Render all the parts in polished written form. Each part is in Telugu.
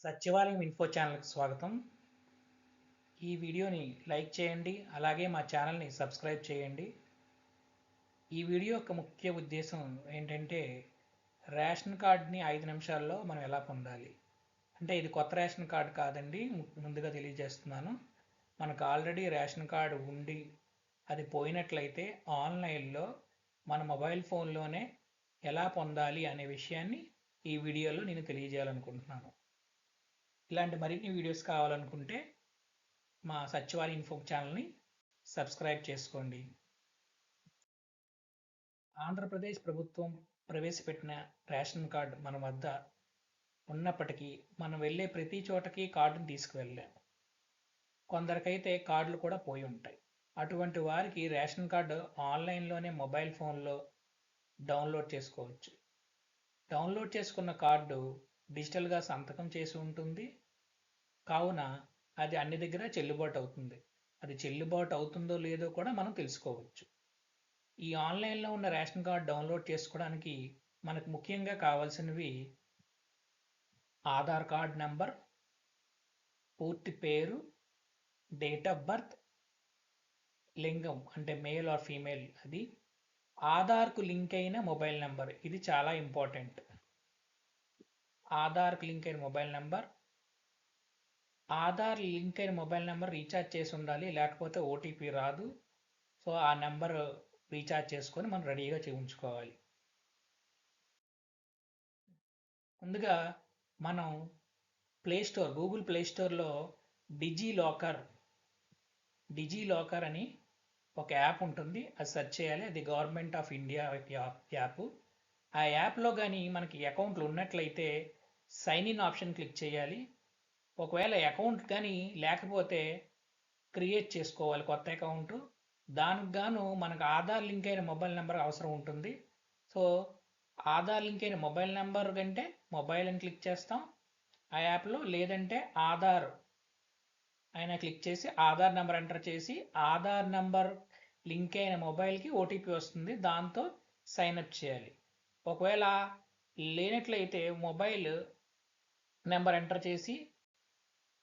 సచివాలయం ఇన్ఫో ఛానల్కి స్వాగతం. ఈ వీడియోని లైక్ చేయండి, అలాగే మా ఛానల్ని సబ్స్క్రైబ్ చేయండి. ఈ వీడియో యొక్క ముఖ్య ఉద్దేశం ఏంటంటే రేషన్ కార్డ్ని 5 నిమిషాల్లో మనం ఎలా పొందాలి. అంటే ఇది కొత్త రేషన్ కార్డు కాదండి, ముందుగా తెలియజేస్తున్నాను. మనకు ఆల్రెడీ రేషన్ కార్డు ఉండి అది పోయినట్లయితే ఆన్లైన్లో మన మొబైల్ ఫోన్లోనే ఎలా పొందాలి అనే విషయాన్ని ఈ వీడియోలో నేను తెలియజేయాలనుకుంటున్నాను. ఇలాంటి మరిన్ని వీడియోస్ కావాలనుకుంటే మా సచివాలయం ఇన్ఫో ఛానల్ని సబ్స్క్రైబ్ చేసుకోండి. ఆంధ్రప్రదేశ్ ప్రభుత్వం ప్రవేశపెట్టిన రేషన్ కార్డు మన వద్ద ఉన్నప్పటికీ మనం వెళ్ళే ప్రతి చోటకి కార్డును తీసుకువెళ్ళాం. కొందరికైతే కార్డులు కూడా పోయి ఉంటాయి. అటువంటి వారికి రేషన్ కార్డు ఆన్లైన్లోనే మొబైల్ ఫోన్లో డౌన్లోడ్ చేసుకోవచ్చు. డౌన్లోడ్ చేసుకున్న కార్డు డిజిటల్గా సంతకం చేసి ఉంటుంది కావున అది అన్ని దగ్గర చెల్లుబాటు అవుతుంది. అది చెల్లుబాటు అవుతుందో లేదో కూడా మనం తెలుసుకోవచ్చు. ఈ ఆన్లైన్లో ఉన్న రేషన్ కార్డ్ డౌన్లోడ్ చేసుకోవడానికి మనకు ముఖ్యంగా కావాల్సినవి ఆధార్ కార్డ్ నెంబర్, పూర్తి పేరు, డేట్ ఆఫ్ బర్త్, లింగం అంటే మేల్ ఆర్ ఫీమేల్, అది ఆధార్కు లింక్ అయిన మొబైల్ నెంబర్, ఇది చాలా ఇంపార్టెంట్. ఆధార్కు లింక్ అయిన మొబైల్ నెంబర్, ఆధార్ లింక్ అయిన మొబైల్ నెంబర్ రీఛార్జ్ చేసి ఉండాలి, లేకపోతే ఓటీపీ రాదు. సో ఆ నెంబర్ రీఛార్జ్ చేసుకొని మనం రెడీగా ఉంచుకోవాలి. ముందుగా మనం గూగుల్ ప్లే స్టోర్లో డిజీ లాకర్ అని ఒక యాప్ ఉంటుంది, అది సెర్చ్ చేయాలి. అది గవర్నమెంట్ ఆఫ్ ఇండియా యాప్. ఆ యాప్లో కానీ మనకి అకౌంట్లు ఉన్నట్లయితే సైన్ ఇన్ ఆప్షన్ క్లిక్ చేయాలి. ఒకవేళ అకౌంట్ కానీ లేకపోతే క్రియేట్ చేసుకోవాలి కొత్త అకౌంట్. దానికి గాను మనకు ఆధార్ లింక్ అయిన మొబైల్ నెంబర్ అవసరం ఉంటుంది. సో ఆధార్ లింక్ అయిన మొబైల్ నెంబర్ కంటే మొబైల్ అని క్లిక్ చేస్తాం ఆ యాప్లో, లేదంటే ఆధార్ అయినా క్లిక్ చేసి ఆధార్ నెంబర్ ఎంటర్ చేసి ఆధార్ నెంబర్ లింక్ అయిన మొబైల్కి ఓటీపీ వస్తుంది, దాంతో సైన్ అప్ చేయాలి. ఒకవేళ లేనట్లయితే మొబైల్ నెంబర్ ఎంటర్ చేసి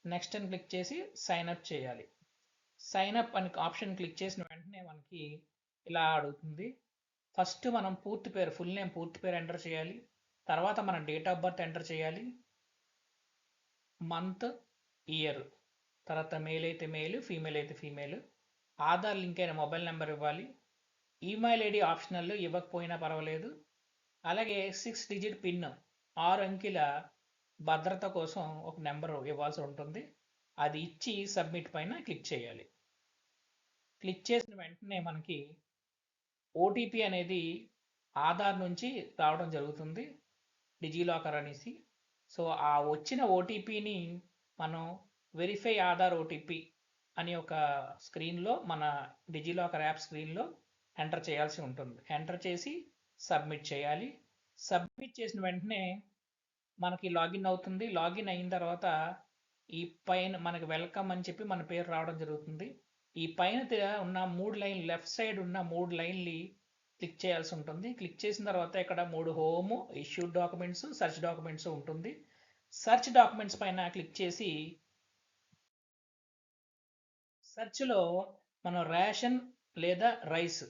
నెక్స్ట్ అని క్లిక్ చేసి సైన్ అప్ చేయాలి. సైన్ అప్ అని ఆప్షన్ క్లిక్ చేసిన వెంటనే మనకి ఇలా అడుగుతుంది. ఫస్ట్ మనం ఫుల్ నేమ్ పూర్తి పేరు ఎంటర్ చేయాలి. తర్వాత మన డేట్ ఆఫ్ బర్త్ ఎంటర్ చేయాలి, మంత్, ఇయర్, తర్వాత మేల్ అయితే మేల్, ఫీమేల్ అయితే ఫీమేల్. ఆధార్ లింక్ అయిన మొబైల్ నెంబర్ ఇవ్వాలి. ఈమెయిల్ ఐడి ఆప్షనల్, ఇవ్వకపోయినా పర్వాలేదు. అలాగే 6 డిజిట్ పిన్, 6 అంకెల భద్రత కోసం ఒక నెంబర్ ఇవ్వాల్సి ఉంటుంది. అది ఇచ్చి సబ్మిట్ పైన క్లిక్ చేయాలి. క్లిక్ చేసిన వెంటనే మనకి ఓటీపీ అనేది ఆధార్ నుంచి రావడం జరుగుతుంది, డిజిలాకర్ అనేసి. సో ఆ వచ్చిన ఓటీపీని మనం వెరిఫై ఆధార్ ఓటీపీ అని ఒక స్క్రీన్లో, మన డిజిలాకర్ యాప్ స్క్రీన్లో ఎంటర్ చేయాల్సి ఉంటుంది. ఎంటర్ చేసి సబ్మిట్ చేయాలి. సబ్మిట్ చేసిన వెంటనే మనకి లాగిన్ అవుతుంది. లాగిన్ అయిన తర్వాత ఈ పైన మనకి వెల్కమ్ అని చెప్పి మన పేరు రావడం జరుగుతుంది. ఈ పైన ఉన్న 3 లైన్లు, లెఫ్ట్ సైడ్ ఉన్న 3 లైన్లు క్లిక్ చేయాల్సి ఉంటుంది. క్లిక్ చేసిన తర్వాత ఇక్కడ 3 home, issued documents, search documents ఉంటుంది. సెర్చ్ డాక్యుమెంట్స్ పైన క్లిక్ చేసి సెర్చ్లో మనం రేషన్ లేదా రైస్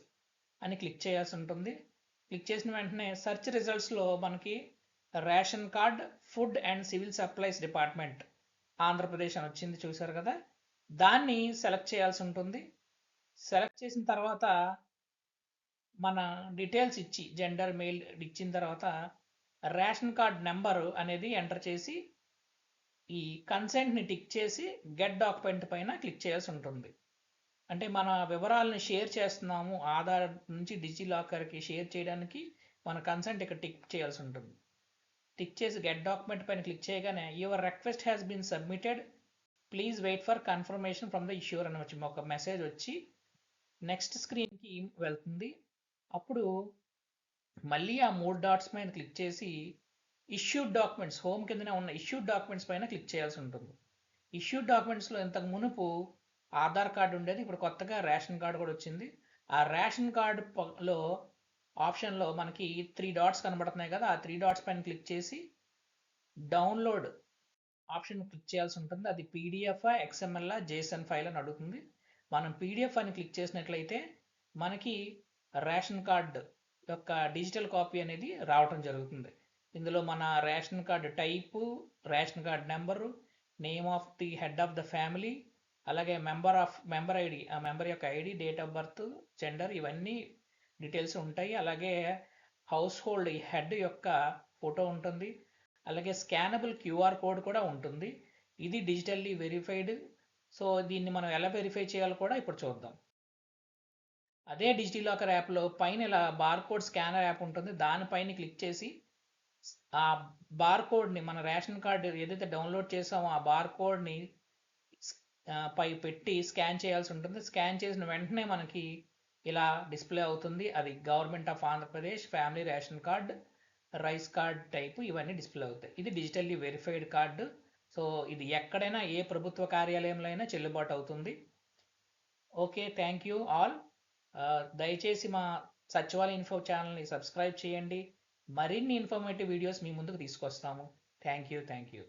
అని క్లిక్ చేయాల్సి ఉంటుంది. క్లిక్ చేసిన వెంటనే సెర్చ్ రిజల్ట్స్లో మనకి ration card, food and civil supplies department, Andhra Pradesh అని వచ్చింది, చూసారు కదా. దాన్ని సెలెక్ట్ చేయాల్సి ఉంటుంది. సెలెక్ట్ చేసిన తర్వాత మన డీటెయిల్స్ ఇచ్చి జెండర్, మెయిల్ ఇచ్చిన తర్వాత రేషన్ కార్డ్ నెంబర్ అనేది ఎంటర్ చేసి ఈ కన్సెంట్ని టిక్ చేసి గెట్ డాక్యుమెంట్ పైన క్లిక్ చేయాల్సి ఉంటుంది. అంటే మన వివరాలను షేర్ చేస్తున్నాము, ఆధార్ నుంచి డిజిలాకర్కి షేర్ చేయడానికి మన కన్సెంట్ ఇక్కడ టిక్ చేయాల్సి ఉంటుంది. టిక్ చేసి గెట్ డాక్యుమెంట్ పైన క్లిక్ చేయగానే your request has been submitted, please wait for confirmation from the issuer అని వచ్చి ఒక మెసేజ్ వచ్చి నెక్స్ట్ స్క్రీన్కి వెళ్తుంది. అప్పుడు మళ్ళీ ఆ 3 డాట్స్ పైన క్లిక్ చేసి ఇష్యూడ్ డాక్యుమెంట్స్, హోమ్ కిందనే ఉన్న ఇష్యూడ్ డాక్యుమెంట్స్ పైన క్లిక్ చేయాల్సి ఉంటుంది. ఇష్యూడ్ డాక్యుమెంట్స్లో ఇంతకు మునుపు ఆధార్ కార్డు ఉండేది, ఇప్పుడు కొత్తగా రేషన్ కార్డు కూడా వచ్చింది. ఆ రేషన్ కార్డులో ఆప్షన్లో మనకి 3 డాట్స్ కనబడుతున్నాయి కదా, ఆ 3 డాట్స్ పైన క్లిక్ చేసి డౌన్లోడ్ ఆప్షన్ క్లిక్ చేయాల్సి ఉంటుంది. అది పీడిఎఫ్, ఎక్స్ఎంఎల్, జేసన్ ఫైల్ అని అడుగుతుంది. మనం పీడిఎఫ్ అని క్లిక్ చేసినట్లయితే మనకి రేషన్ కార్డ్ యొక్క డిజిటల్ కాపీ అనేది రావటం జరుగుతుంది. ఇందులో మన ration card type, ration card number, name of the head of the family, అలాగే మెంబర్ ఐడి, ఆ మెంబర్ యొక్క ID, date of birth, gender, ఇవన్నీ డీటెయిల్స్ ఉంటాయి. అలాగే హౌస్ హోల్డ్ హెడ్ యొక్క ఫోటో ఉంటుంది. అలాగే స్కానబుల్ క్యూఆర్ కోడ్ కూడా ఉంటుంది. ఇది డిజిటల్లీ వెరిఫైడ్. సో దీన్ని మనం ఎలా వెరిఫై చేయాలో కూడా ఇప్పుడు చూద్దాం. అదే డిజిలాకర్ యాప్లో పైన ఇలా బార్కోడ్ స్కానర్ యాప్ ఉంటుంది. దానిపైన క్లిక్ చేసి ఆ బార్కోడ్ని, మన రేషన్ కార్డు ఏదైతే డౌన్లోడ్ చేసామో ఆ బార్కోడ్ని పై పెట్టి స్కాన్ చేయాల్సి ఉంటుంది. స్కాన్ చేసిన వెంటనే మనకి ఇలా డిస్ప్లే అవుతుంది. అది government of Andhra Pradesh family ration card, rice card type, ఇవన్నీ డిస్ప్లే అవుతాయి. ఇది డిజిటల్లీ వెరిఫైడ్ కార్డు. సో ఇది ఎక్కడైనా ఏ ప్రభుత్వ కార్యాలయంలో అయినా చెల్లుబాటు అవుతుంది. Okay, thank you all. దయచేసి మా సచివాలయ ఇన్ఫో ఛానల్ని సబ్స్క్రైబ్ చేయండి. మరిన్ని ఇన్ఫర్మేటివ్ వీడియోస్ మీ ముందుకు తీసుకొస్తాము. Thank you.